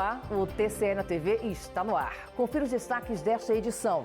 Olá, o TCE na TV está no ar. Confira os destaques desta edição.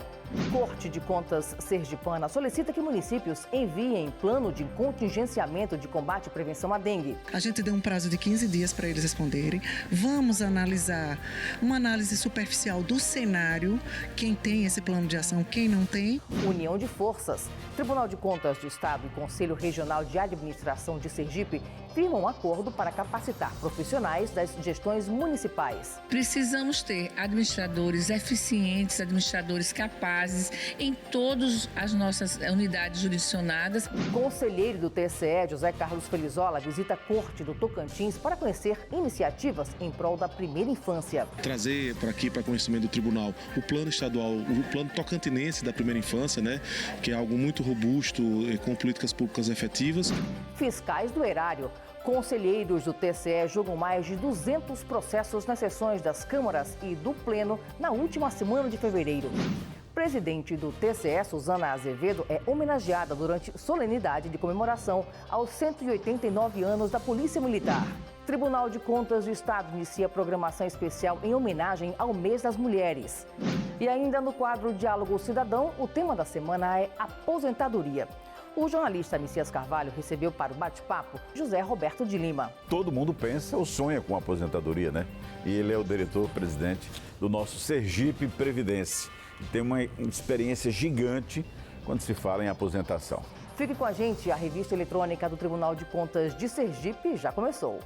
Corte de Contas Sergipana solicita que municípios enviem plano de contingenciamento de combate e prevenção à dengue. A gente deu um prazo de 15 dias para eles responderem. Vamos analisar uma análise superficial do cenário, quem tem esse plano de ação, quem não tem. União de forças. Tribunal de Contas do Estado e Conselho Regional de Administração de Sergipe firmam um acordo para capacitar profissionais das gestões municipais. Precisamos ter administradores eficientes, administradores capazes em todas as nossas unidades jurisdicionadas. Conselheiro do TCE, José Carlos Felizola, visita a Corte do Tocantins para conhecer iniciativas em prol da primeira infância. Trazer para aqui, para conhecimento do tribunal, o plano estadual, o plano tocantinense da primeira infância, que é algo muito robusto, com políticas públicas efetivas. Fiscais do erário. Conselheiros do TCE julgam mais de 200 processos nas sessões das câmaras e do Pleno na última semana de fevereiro. Presidente do TCE, Suzana Azevedo, é homenageada durante solenidade de comemoração aos 189 anos da Polícia Militar. Tribunal de Contas do Estado inicia programação especial em homenagem ao Mês das Mulheres. E ainda no quadro Diálogo Cidadão, o tema da semana é aposentadoria. O jornalista Messias Carvalho recebeu para o bate-papo José Roberto de Lima. Todo mundo pensa ou sonha com a aposentadoria, E ele é o diretor-presidente do nosso Sergipe Previdência. Tem uma experiência gigante quando se fala em aposentação. Fique com a gente, a revista eletrônica do Tribunal de Contas de Sergipe já começou.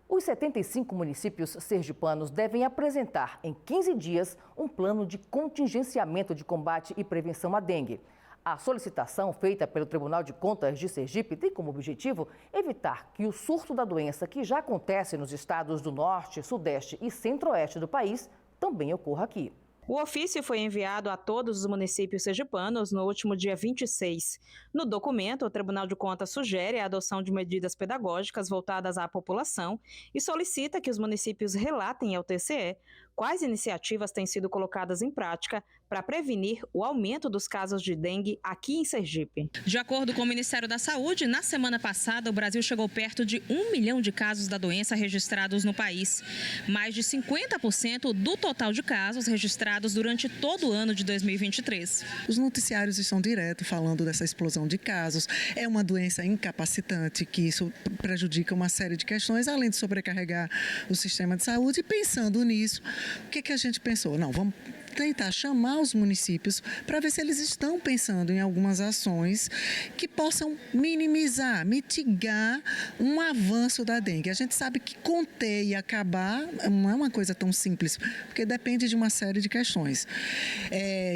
Os 75 municípios sergipanos devem apresentar em 15 dias um plano de contingenciamento de combate e prevenção à dengue. A solicitação feita pelo Tribunal de Contas de Sergipe tem como objetivo evitar que o surto da doença, que já acontece nos estados do Norte, Sudeste e Centro-Oeste do país, também ocorra aqui. O ofício foi enviado a todos os municípios sergipanos no último dia 26. No documento, o Tribunal de Contas sugere a adoção de medidas pedagógicas voltadas à população e solicita que os municípios relatem ao TCE quais iniciativas têm sido colocadas em prática para prevenir o aumento dos casos de dengue aqui em Sergipe. De acordo com o Ministério da Saúde, na semana passada o Brasil chegou perto de 1 milhão de casos da doença registrados no país. Mais de 50% do total de casos registrados durante todo o ano de 2023. Os noticiários estão direto falando dessa explosão de casos. É uma doença incapacitante, que isso prejudica uma série de questões, além de sobrecarregar o sistema de saúde. E pensando nisso, o que a gente pensou? Não, vamos tentar chamar os municípios para ver se eles estão pensando em algumas ações que possam minimizar, mitigar um avanço da dengue. A gente sabe que conter e acabar não é uma coisa tão simples, porque depende de uma série de questões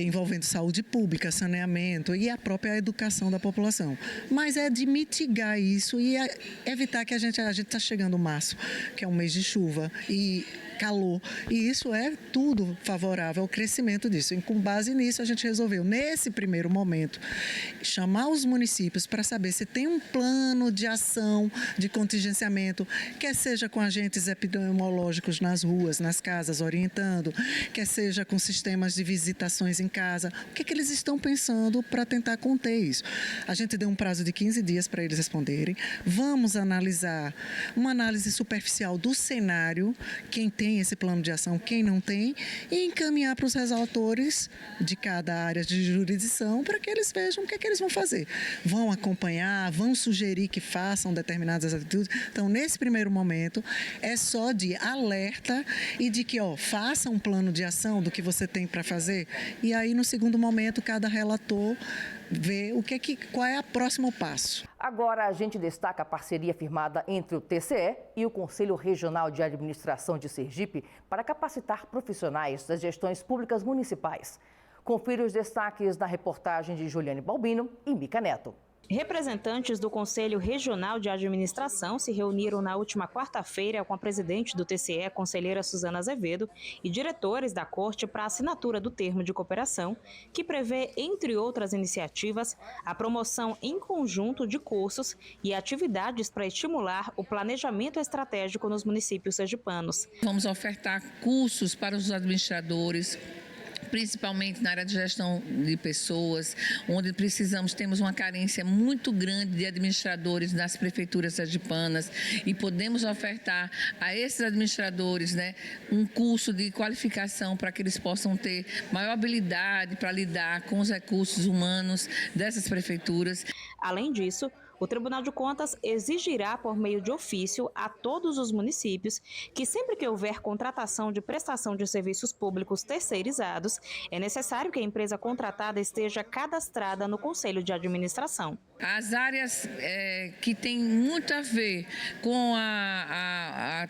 envolvendo saúde pública, saneamento e a própria educação da população. Mas é de mitigar isso e evitar que a gente está chegando março, que é um mês de chuva e calor, e isso é tudo favorável ao crescimento disso. E com base nisso, a gente resolveu, nesse primeiro momento, chamar os municípios para saber se tem um plano de ação, de contingenciamento, quer seja com agentes epidemiológicos nas ruas, nas casas, orientando, quer seja com sistemas de visitações em casa. O que eles estão pensando para tentar conter isso? A gente deu um prazo de 15 dias para eles responderem. Vamos analisar uma análise superficial do cenário, quem tem esse plano de ação, quem não tem, e encaminhar para os relatores de cada área de jurisdição para que eles vejam o que eles vão fazer. Vão acompanhar, vão sugerir que façam determinadas atitudes. Então, nesse primeiro momento, é só de alerta e de que, faça um plano de ação do que você tem para fazer. E aí, no segundo momento, cada relator vê qual é o próximo passo. Agora a gente destaca a parceria firmada entre o TCE e o Conselho Regional de Administração de Sergipe para capacitar profissionais das gestões públicas municipais. Confira os destaques na reportagem de Juliane Balbino e Mica Neto. Representantes do Conselho Regional de Administração se reuniram na última quarta-feira com a presidente do TCE, a conselheira Suzana Azevedo, e diretores da Corte para a assinatura do termo de cooperação, que prevê, entre outras iniciativas, a promoção em conjunto de cursos e atividades para estimular o planejamento estratégico nos municípios sergipanos. Vamos ofertar cursos para os administradores, principalmente na área de gestão de pessoas, onde temos uma carência muito grande de administradores nas prefeituras sergipanas e podemos ofertar a esses administradores, né, um curso de qualificação para que eles possam ter maior habilidade para lidar com os recursos humanos dessas prefeituras. Além disso, o Tribunal de Contas exigirá por meio de ofício a todos os municípios que sempre que houver contratação de prestação de serviços públicos terceirizados, é necessário que a empresa contratada esteja cadastrada no Conselho de Administração. As áreas que têm muito a ver com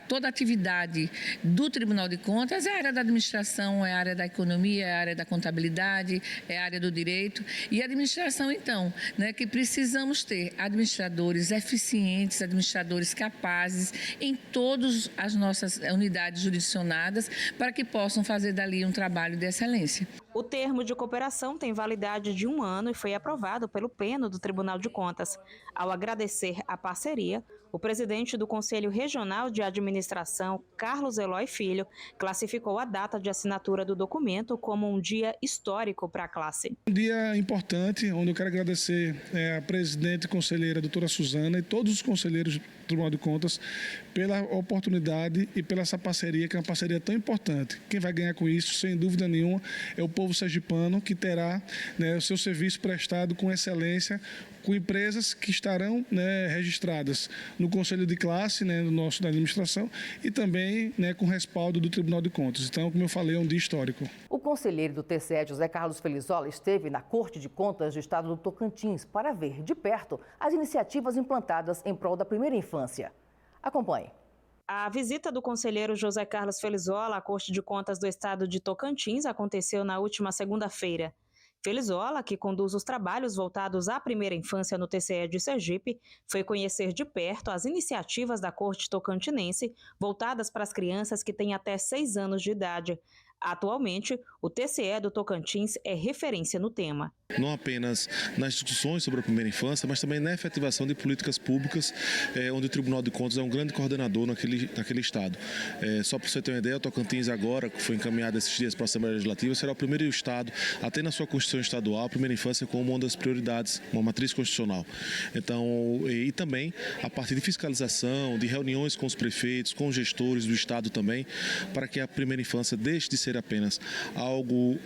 toda a atividade do Tribunal de Contas é a área da administração, é a área da economia, é a área da contabilidade, é a área do direito. E a administração, então, né, que precisamos ter administradores eficientes, administradores capazes em todas as nossas unidades jurisdicionadas para que possam fazer dali um trabalho de excelência. O termo de cooperação tem validade de 1 ano e foi aprovado pelo Pleno do Tribunal de Contas. Ao agradecer a parceria, o presidente do Conselho Regional de Administração, Carlos Eloy Filho, classificou a data de assinatura do documento como um dia histórico para a classe. Um dia importante, onde eu quero agradecer a presidente e conselheira, doutora Suzana, e todos os conselheiros do Tribunal de Contas pela oportunidade e pela essa parceria, que é uma parceria tão importante. Quem vai ganhar com isso, sem dúvida nenhuma, é o povo sergipano, que terá, né, o seu serviço prestado com excelência, com empresas que estarão, né, registradas no Conselho de Classe, né, da administração, e também, né, com respaldo do Tribunal de Contas. Então, como eu falei, é um dia histórico. O conselheiro do TCE, José Carlos Felizola, esteve na Corte de Contas do Estado do Tocantins para ver de perto as iniciativas implantadas em prol da primeira infância. Acompanhe. A visita do conselheiro José Carlos Felizola à Corte de Contas do Estado de Tocantins aconteceu na última segunda-feira. Felizola, que conduz os trabalhos voltados à primeira infância no TCE de Sergipe, foi conhecer de perto as iniciativas da Corte Tocantinense voltadas para as crianças que têm até 6 anos de idade. Atualmente, o TCE do Tocantins é referência no tema. Não apenas nas discussões sobre a primeira infância, mas também na efetivação de políticas públicas, onde o Tribunal de Contas é um grande coordenador naquele estado. Só para você ter uma ideia, o Tocantins agora, que foi encaminhado esses dias para a Assembleia Legislativa, será o primeiro estado a ter na sua Constituição Estadual a primeira infância como uma das prioridades, uma matriz constitucional. Então, e também a partir de fiscalização, de reuniões com os prefeitos, com os gestores do estado também, para que a primeira infância deixe de ser apenas algo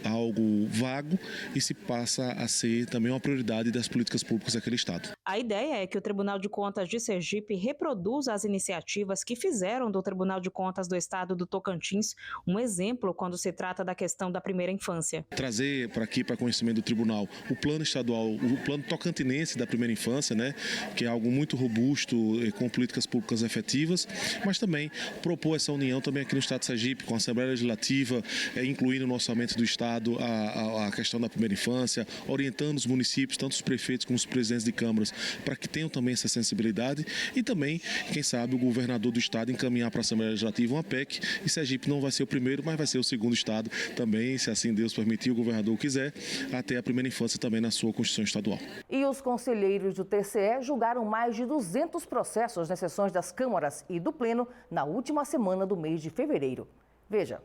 vago e se passa a ser também uma prioridade das políticas públicas daquele estado. A ideia é que o Tribunal de Contas de Sergipe reproduza as iniciativas que fizeram do Tribunal de Contas do Estado do Tocantins um exemplo quando se trata da questão da primeira infância. Trazer para aqui, para conhecimento do tribunal, o plano estadual, o plano tocantinense da primeira infância, né, que é algo muito robusto, com políticas públicas efetivas, mas também propor essa união também aqui no estado de Sergipe, com a Assembleia Legislativa, incluindo no orçamento do estado a questão da primeira infância, orientando os municípios, tanto os prefeitos como os presidentes de câmaras, para que tenham também essa sensibilidade e também, quem sabe, o governador do estado encaminhar para a Assembleia Legislativa uma PEC, e Sergipe não vai ser o primeiro, mas vai ser o segundo estado também, se assim Deus permitir, o governador quiser, até a primeira infância também na sua Constituição Estadual. E os conselheiros do TCE julgaram mais de 200 processos nas sessões das câmaras e do Pleno na última semana do mês de fevereiro. Veja.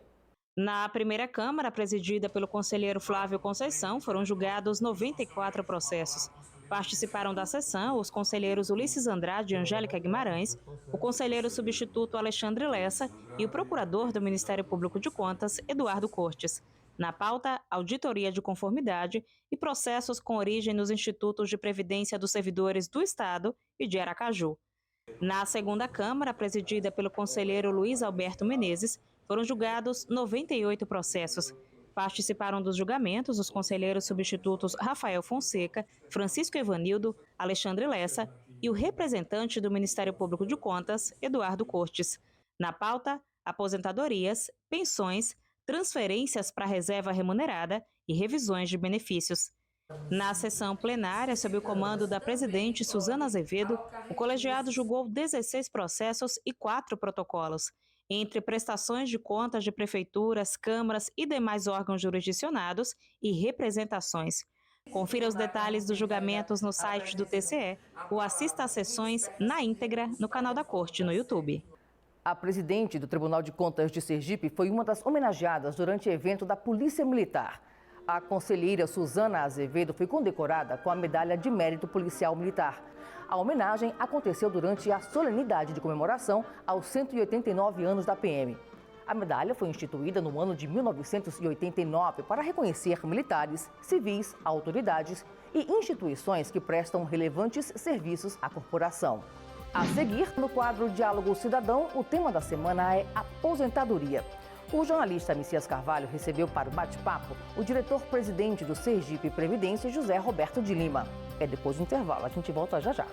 Na primeira Câmara, presidida pelo conselheiro Flávio Conceição, foram julgados 94 processos. Participaram da sessão os conselheiros Ulisses Andrade e Angélica Guimarães, o conselheiro substituto Alexandre Lessa e o procurador do Ministério Público de Contas, Eduardo Cortes. Na pauta, auditoria de conformidade e processos com origem nos institutos de previdência dos servidores do Estado e de Aracaju. Na segunda Câmara, presidida pelo conselheiro Luiz Alberto Menezes, foram julgados 98 processos. Participaram dos julgamentos os conselheiros substitutos Rafael Fonseca, Francisco Evanildo, Alexandre Lessa e o representante do Ministério Público de Contas, Eduardo Cortes. Na pauta, aposentadorias, pensões, transferências para reserva remunerada e revisões de benefícios. Na sessão plenária, sob o comando da presidente Suzana Azevedo, o colegiado julgou 16 processos e 4 protocolos, entre prestações de contas de prefeituras, câmaras e demais órgãos jurisdicionados e representações. Confira os detalhes dos julgamentos no site do TCE ou assista às sessões na íntegra no canal da Corte no YouTube. A presidente do Tribunal de Contas de Sergipe foi uma das homenageadas durante o evento da Polícia Militar. A conselheira Suzana Azevedo foi condecorada com a Medalha de Mérito Policial Militar. A homenagem aconteceu durante a solenidade de comemoração aos 189 anos da PM. A medalha foi instituída no ano de 1989 para reconhecer militares, civis, autoridades e instituições que prestam relevantes serviços à corporação. A seguir, no quadro Diálogo Cidadão, o tema da semana é aposentadoria. O jornalista Messias Carvalho recebeu para o bate-papo o diretor-presidente do Sergipe Previdência, José Roberto de Lima. É depois do intervalo, a gente volta já já.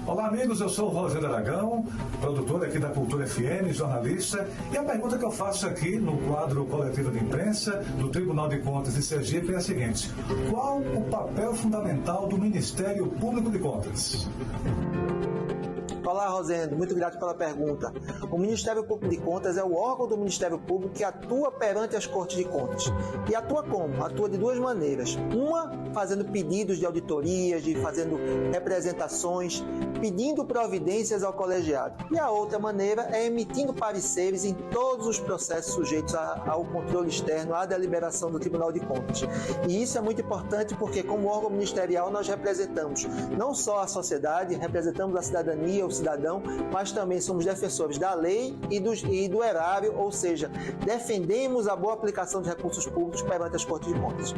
Olá amigos, eu sou o Rogério Aragão, produtor aqui da Cultura FM, jornalista, e a pergunta que eu faço aqui no quadro coletivo de imprensa do Tribunal de Contas de Sergipe é a seguinte: qual o papel fundamental do Ministério Público de Contas? Olá, Rosendo, muito obrigado pela pergunta. O Ministério Público de Contas é o órgão do Ministério Público que atua perante as Cortes de Contas. E atua como? Atua de duas maneiras. Uma, fazendo pedidos de auditorias, fazendo representações, pedindo providências ao colegiado. E a outra maneira é emitindo pareceres em todos os processos sujeitos ao controle externo, à deliberação do Tribunal de Contas. E isso é muito importante porque, como órgão ministerial, nós representamos não só a sociedade, representamos a cidadania, o cidadão, mas também somos defensores da lei e do erário, ou seja, defendemos a boa aplicação dos recursos públicos perante as Cortes de Contas.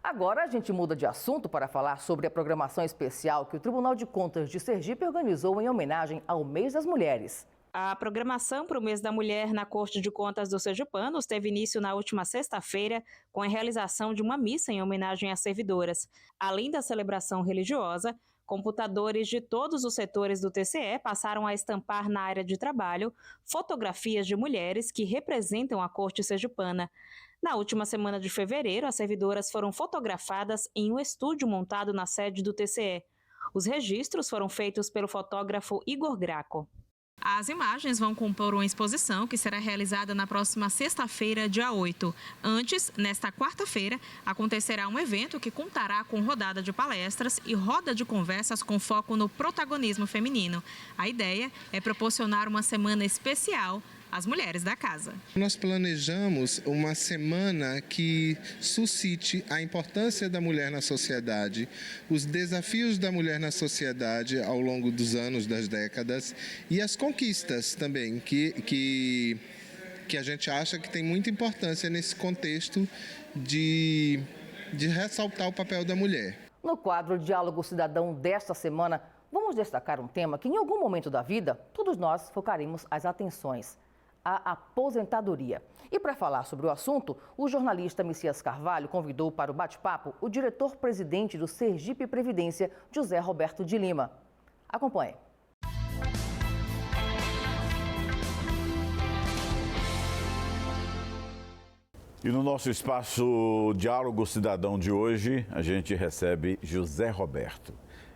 Agora a gente muda de assunto para falar sobre a programação especial que o Tribunal de Contas de Sergipe organizou em homenagem ao Mês das Mulheres. A programação para o Mês da Mulher na Corte de Contas dos Sergipanos teve início na última sexta-feira com a realização de uma missa em homenagem às servidoras. Além da celebração religiosa, computadores de todos os setores do TCE passaram a estampar na área de trabalho fotografias de mulheres que representam a Corte Sergipana. Na última semana de fevereiro, as servidoras foram fotografadas em um estúdio montado na sede do TCE. Os registros foram feitos pelo fotógrafo Igor Graco. As imagens vão compor uma exposição que será realizada na próxima sexta-feira, dia 8. Antes, nesta quarta-feira, acontecerá um evento que contará com rodada de palestras e roda de conversas com foco no protagonismo feminino. A ideia é proporcionar uma semana especial às mulheres da casa. Nós planejamos uma semana que suscite a importância da mulher na sociedade, os desafios da mulher na sociedade ao longo dos anos, das décadas, e as conquistas também, que a gente acha que tem muita importância nesse contexto de ressaltar o papel da mulher. No quadro Diálogo Cidadão desta semana, vamos destacar um tema que em algum momento da vida todos nós focaremos as atenções: a aposentadoria. E para falar sobre o assunto, o jornalista Messias Carvalho convidou para o bate-papo o diretor-presidente do Sergipe Previdência, José Roberto de Lima. Acompanhe. E no nosso espaço Diálogo Cidadão de hoje, a gente recebe José Roberto.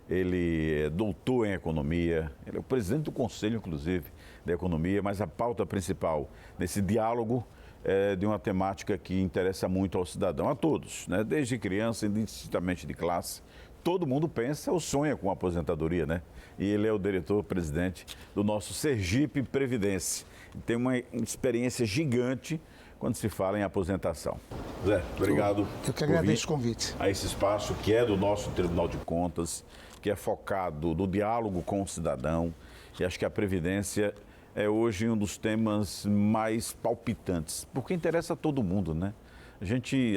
Ele é doutor em economia, ele é o presidente do Conselho, inclusive, da Economia, mas a pauta principal desse diálogo é de uma temática que interessa muito ao cidadão, a todos, né? Desde criança, indistintamente de classe. Todo mundo pensa ou sonha com a aposentadoria, né? E ele é o diretor-presidente do nosso Sergipe Previdência. Tem uma experiência gigante quando se fala em aposentação. Zé, obrigado. Eu que agradeço o convite. A esse espaço que é do nosso Tribunal de Contas, que é focado no diálogo com o cidadão. E acho que a Previdência é hoje um dos temas mais palpitantes, porque interessa a todo mundo, né?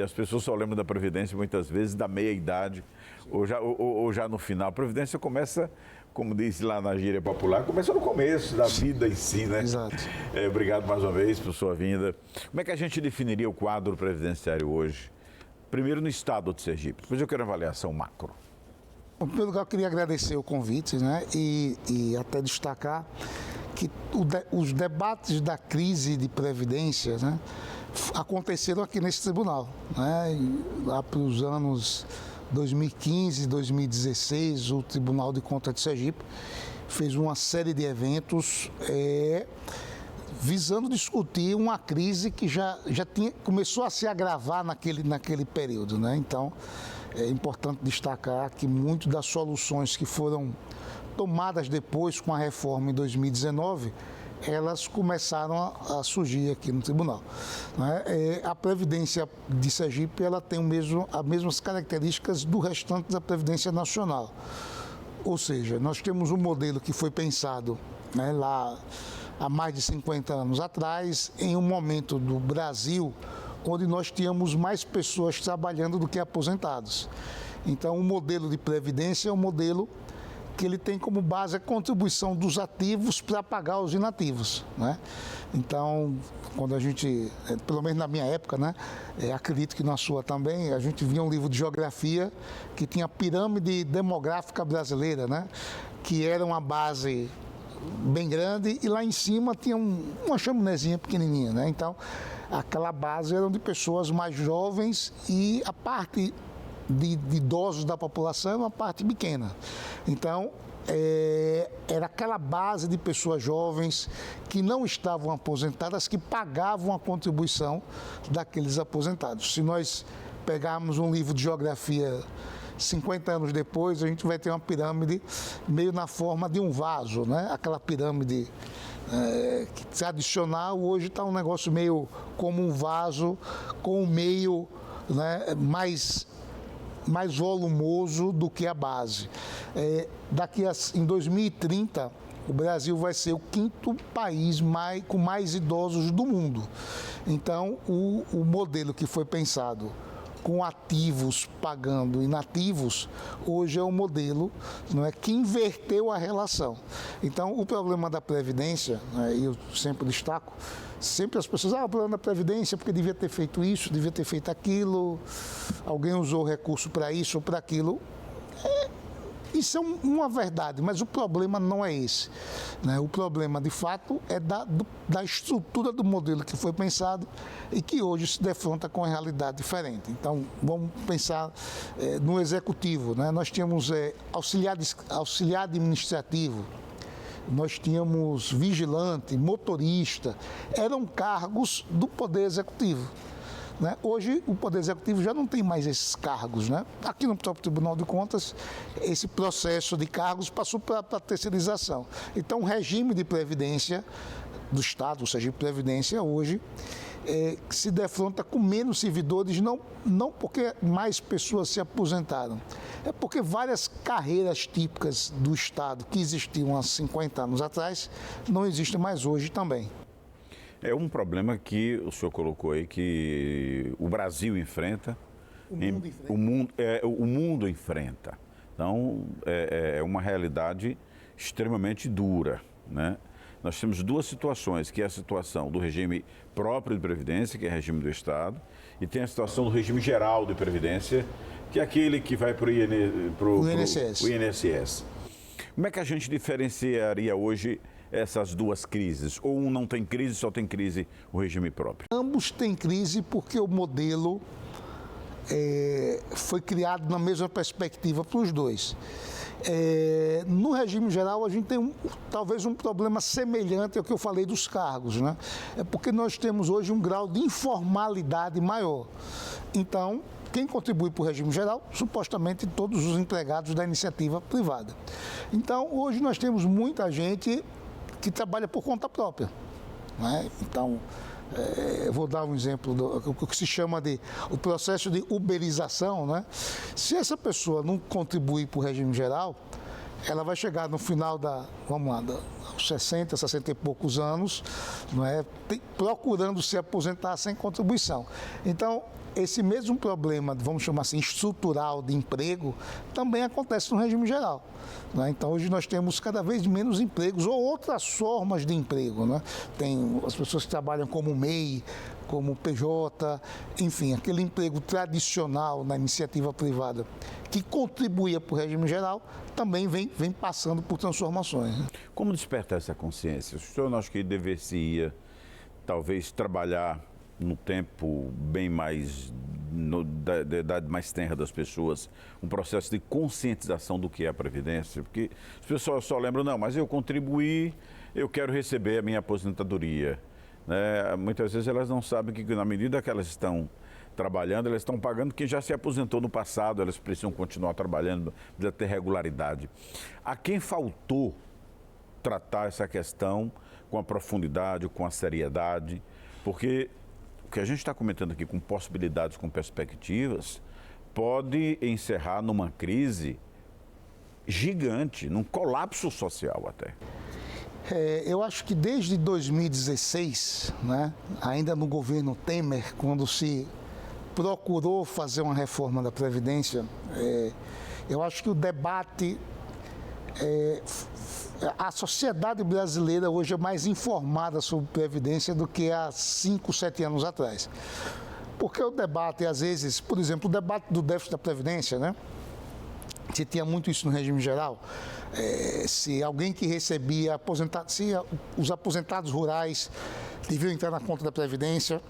As pessoas só lembram da Previdência muitas vezes da meia-idade ou já no final. A Previdência começa, como disse lá na gíria popular, começa no começo da vida em si, né? Exato. Obrigado mais uma vez por sua vinda. Como é que a gente definiria o quadro previdenciário hoje? Primeiro no estado de Sergipe, depois eu quero uma avaliação macro. Em primeiro lugar, eu queria agradecer o convite, né? E até destacar que os debates da crise de Previdência, né, aconteceram aqui nesse tribunal, né? Lá para os anos 2015, 2016, o Tribunal de Contas de Sergipe fez uma série de eventos visando discutir uma crise que começou a se agravar naquele período, né? Então, é importante destacar que muitas das soluções que foram tomadas depois com a reforma em 2019, elas começaram a surgir aqui no tribunal, né? A Previdência de Sergipe, ela tem as mesmas características do restante da Previdência Nacional. Ou seja, nós temos um modelo que foi pensado, né, lá há mais de 50 anos atrás, em um momento do Brasil onde nós tínhamos mais pessoas trabalhando do que aposentados. Então, o modelo de previdência é um modelo que ele tem como base a contribuição dos ativos para pagar os inativos, né? Então, quando a gente, pelo menos na minha época, né, acredito que na sua também, a gente via um livro de geografia que tinha a pirâmide demográfica brasileira, né, que era uma base bem grande e lá em cima tinha uma chaminézinha pequenininha, né? Então, aquela base era de pessoas mais jovens e a parte de idosos da população é uma parte pequena. Então, era aquela base de pessoas jovens que não estavam aposentadas, que pagavam a contribuição daqueles aposentados. Se nós pegarmos um livro de geografia 50 anos depois, a gente vai ter uma pirâmide meio na forma de um vaso, né? Aquela pirâmide tradicional, hoje está um negócio meio como um vaso, com o meio, né, mais volumoso do que a base. Em 2030, o Brasil vai ser o 5º país com mais idosos do mundo. Então, o modelo que foi pensado com ativos pagando inativos, hoje é um modelo, não é, que inverteu a relação. Então, o problema da Previdência, né, eu sempre destaco, sempre as pessoas, o problema da Previdência, porque devia ter feito isso, devia ter feito aquilo, alguém usou recurso para isso ou para aquilo. Isso é uma verdade, mas o problema não é esse, né? O problema, de fato, é da estrutura do modelo que foi pensado e que hoje se defronta com a realidade diferente. Então, vamos pensar no executivo, né? Nós tínhamos auxiliar administrativo, nós tínhamos vigilante, motorista, eram cargos do Poder Executivo, né? Hoje, o Poder Executivo já não tem mais esses cargos, né? Aqui no próprio Tribunal de Contas, esse processo de cargos passou para a terceirização. Então, o regime de previdência do Estado, ou seja, previdência hoje, se defronta com menos servidores, não porque mais pessoas se aposentaram, é porque várias carreiras típicas do Estado que existiam há 50 anos atrás, não existem mais hoje também. É um problema que o senhor colocou aí, que o Brasil enfrenta, o mundo enfrenta. Então, é uma realidade extremamente dura, né? Nós temos duas situações, que é a situação do regime próprio de Previdência, que é o regime do Estado, e tem a situação do regime geral de Previdência, que é aquele que vai para o INSS. Como é que a gente diferenciaria hoje essas duas crises? Ou um não tem crise, só tem crise o regime próprio? Ambos têm crise porque o modelo foi criado na mesma perspectiva para os dois. No regime geral, a gente tem talvez um problema semelhante ao que eu falei dos cargos, né? É porque nós temos hoje um grau de informalidade maior. Então, quem contribui para o regime geral, supostamente todos os empregados da iniciativa privada. Então, hoje nós temos muita gente que trabalha por conta própria, né? Então, eu vou dar um exemplo do que se chama o processo de uberização, né? Se essa pessoa não contribuir para o regime geral, ela vai chegar no final aos 60 e poucos anos, não é, procurando se aposentar sem contribuição. Então, esse mesmo problema, vamos chamar assim, estrutural de emprego, também acontece no regime geral, né? Então, hoje nós temos cada vez menos empregos ou outras formas de emprego, né? Tem as pessoas que trabalham como MEI, como PJ, enfim, aquele emprego tradicional na iniciativa privada que contribuía para o regime geral, também vem passando por transformações, né? Como despertar essa consciência? O senhor não acha que deveria, talvez, trabalhar no tempo bem mais, da idade mais tenra das pessoas, um processo de conscientização do que é a Previdência? Porque as pessoas só lembram, não, mas eu contribuí, eu quero receber a minha aposentadoria. Né? Muitas vezes elas não sabem que na medida que elas estão trabalhando, elas estão pagando quem já se aposentou no passado, elas precisam continuar trabalhando, precisa ter regularidade. A quem faltou tratar essa questão com a profundidade, com a seriedade, porque o que a gente está comentando aqui com possibilidades, com perspectivas, pode encerrar numa crise gigante, num colapso social até. Eu acho que desde 2016, né, ainda no governo Temer, quando se procurou fazer uma reforma da Previdência, eu acho que o debate, a sociedade brasileira hoje é mais informada sobre Previdência do que há 5, 7 anos atrás. Porque o debate, às vezes, por exemplo, o debate do déficit da Previdência, né? Se tinha muito isso no regime geral, se alguém que recebia se os aposentados rurais deviam entrar na conta da Previdência,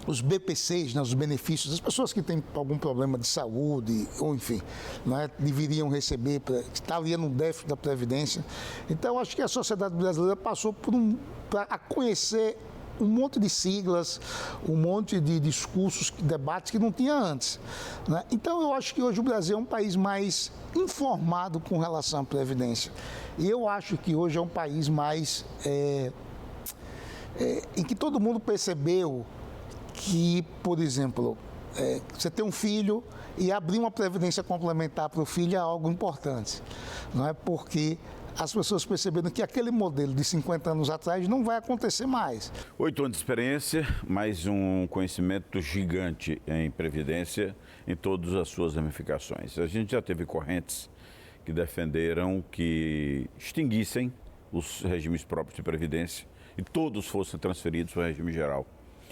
os BPCs, né, os benefícios, as pessoas que têm algum problema de saúde, ou enfim, né, deveriam receber, estaria no déficit da Previdência. Então, acho que a sociedade brasileira passou a conhecer um monte de siglas, um monte de discursos, debates que não tinha antes. Né? Então, eu acho que hoje o Brasil é um país mais informado com relação à Previdência. E eu acho que hoje é um país mais em que todo mundo percebeu que, por exemplo, você ter um filho e abrir uma previdência complementar para o filho é algo importante, não é? Porque as pessoas perceberam que aquele modelo de 50 anos atrás não vai acontecer mais. 8 anos de experiência, mais um conhecimento gigante em previdência em todas as suas ramificações. A gente já teve correntes que defenderam que extinguissem os regimes próprios de previdência e todos fossem transferidos para o regime geral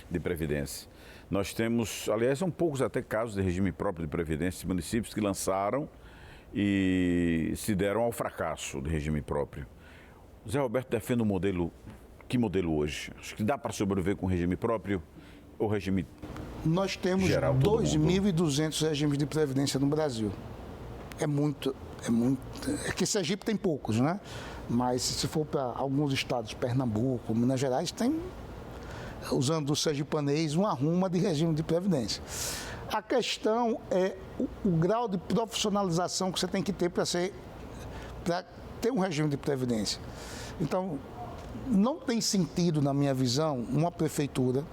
de previdência. Nós temos, aliás, são poucos até casos de regime próprio de previdência, municípios que lançaram e se deram ao fracasso do regime próprio. O Zé Roberto defende um modelo, que modelo hoje? Acho que dá para sobreviver com regime próprio ou regime Nós temos 2.200 regimes de previdência no Brasil. É muito. É que Sergipe tem poucos, né? Mas se for para alguns estados, Pernambuco, Minas Gerais, tem, usando o sergipanês, uma ruma de regime de previdência. A questão é o grau de profissionalização que você tem que ter para ter um regime de previdência. Então, não tem sentido, na minha visão, uma prefeitura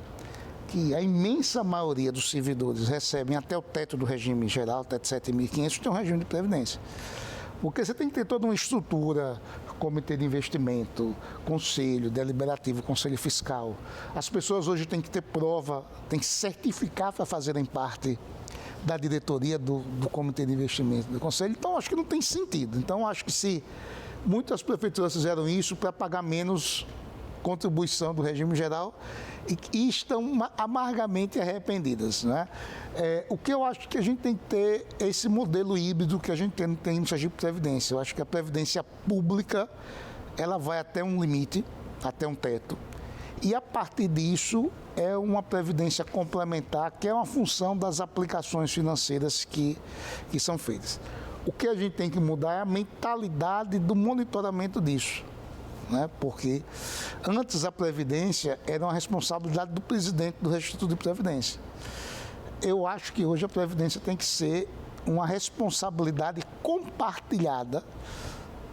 que a imensa maioria dos servidores recebem até o teto do regime geral, até 7.500, tem um regime de previdência. Porque você tem que ter toda uma estrutura, comitê de investimento, conselho deliberativo, conselho fiscal. As pessoas hoje têm que ter prova, têm que certificar para fazerem parte da diretoria do comitê de investimento do conselho. Então, acho que não tem sentido. Então, acho que se muitas prefeituras fizeram isso para pagar menos contribuição do regime geral e estão amargamente arrependidas, né? O que eu acho que a gente tem que ter é esse modelo híbrido que a gente tem no Sergipe Previdência. Eu acho que a Previdência pública, ela vai até um limite, até um teto, e a partir disso é uma Previdência complementar, que é uma função das aplicações financeiras que são feitas. O que a gente tem que mudar é a mentalidade do monitoramento disso. Né? Porque antes a Previdência era uma responsabilidade do presidente do Instituto de Previdência. Eu acho que hoje a Previdência tem que ser uma responsabilidade compartilhada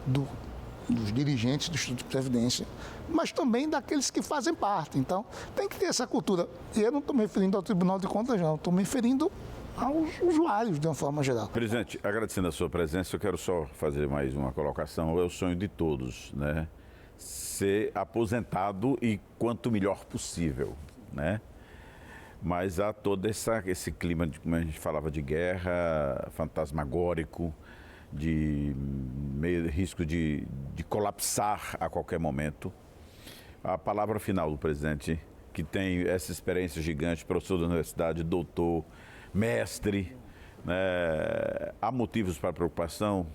dos dirigentes do Instituto de Previdência, mas também daqueles que fazem parte. Então, tem que ter essa cultura. E eu não estou me referindo ao Tribunal de Contas, não. Estou me referindo aos usuários, de uma forma geral. Presidente, agradecendo a sua presença, eu quero só fazer mais uma colocação. É o sonho de todos, né? Ser aposentado e quanto melhor possível, né? Mas há todo esse clima, como a gente falava, de guerra, fantasmagórico, de risco de colapsar a qualquer momento. A palavra final do presidente, que tem essa experiência gigante, professor da universidade, doutor, mestre, né? Há motivos para preocupação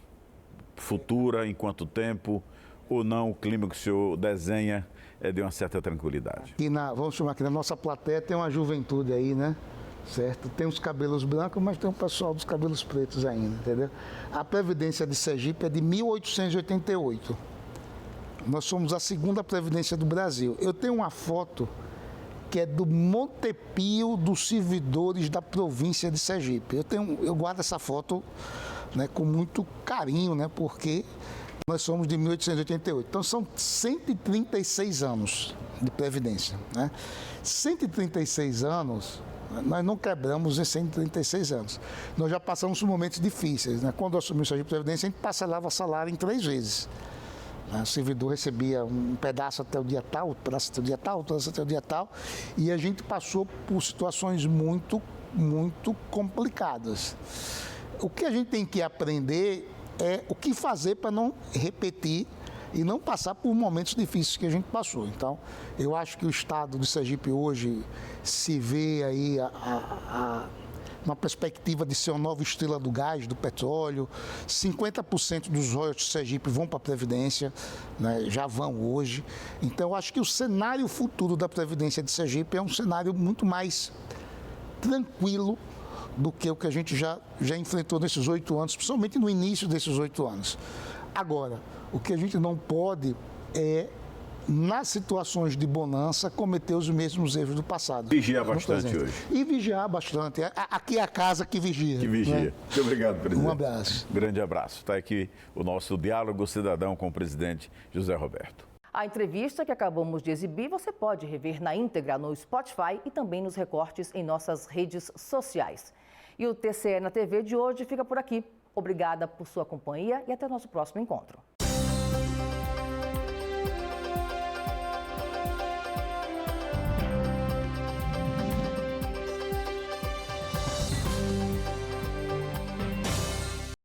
futura, em quanto tempo, ou não, o clima que o senhor desenha é de uma certa tranquilidade? Vamos chamar aqui, na nossa plateia tem uma juventude aí, né? Certo? Tem os cabelos brancos, mas tem o pessoal dos cabelos pretos ainda, entendeu? A Previdência de Sergipe é de 1888. Nós somos a segunda previdência do Brasil. Eu tenho uma foto que é do Montepio dos servidores da província de Sergipe. Eu guardo essa foto, né, com muito carinho, né, porque nós somos de 1888. Então, são 136 anos de previdência, né? 136 anos, nós não quebramos em 136 anos. Nós já passamos por momentos difíceis, né? Quando eu assumi o Sergipe Previdência, a gente parcelava salário em 3 vezes. O servidor recebia um pedaço até o dia tal, um pedaço até o dia tal, um pedaço até o dia tal, e a gente passou por situações muito, muito complicadas. O que a gente tem que aprender é o que fazer para não repetir e não passar por momentos difíceis que a gente passou. Então, eu acho que o estado de Sergipe hoje se vê aí uma perspectiva de ser uma nova estrela do gás, do petróleo. 50% dos royalties de Sergipe vão para a Previdência, né? Já vão hoje. Então, eu acho que o cenário futuro da Previdência de Sergipe é um cenário muito mais tranquilo do que o que a gente já enfrentou nesses 8 anos, principalmente no início desses 8 anos. Agora, o que a gente não pode é, nas situações de bonança, cometer os mesmos erros do passado. Vigiar bastante hoje. E vigiar bastante. Aqui é a casa que vigia. Que vigia. Né? Muito obrigado, presidente. Um abraço. Grande abraço. Está aqui o nosso Diálogo Cidadão com o presidente José Roberto. A entrevista que acabamos de exibir você pode rever na íntegra no Spotify e também nos recortes em nossas redes sociais. E o TCE na TV de hoje fica por aqui. Obrigada por sua companhia e até o nosso próximo encontro.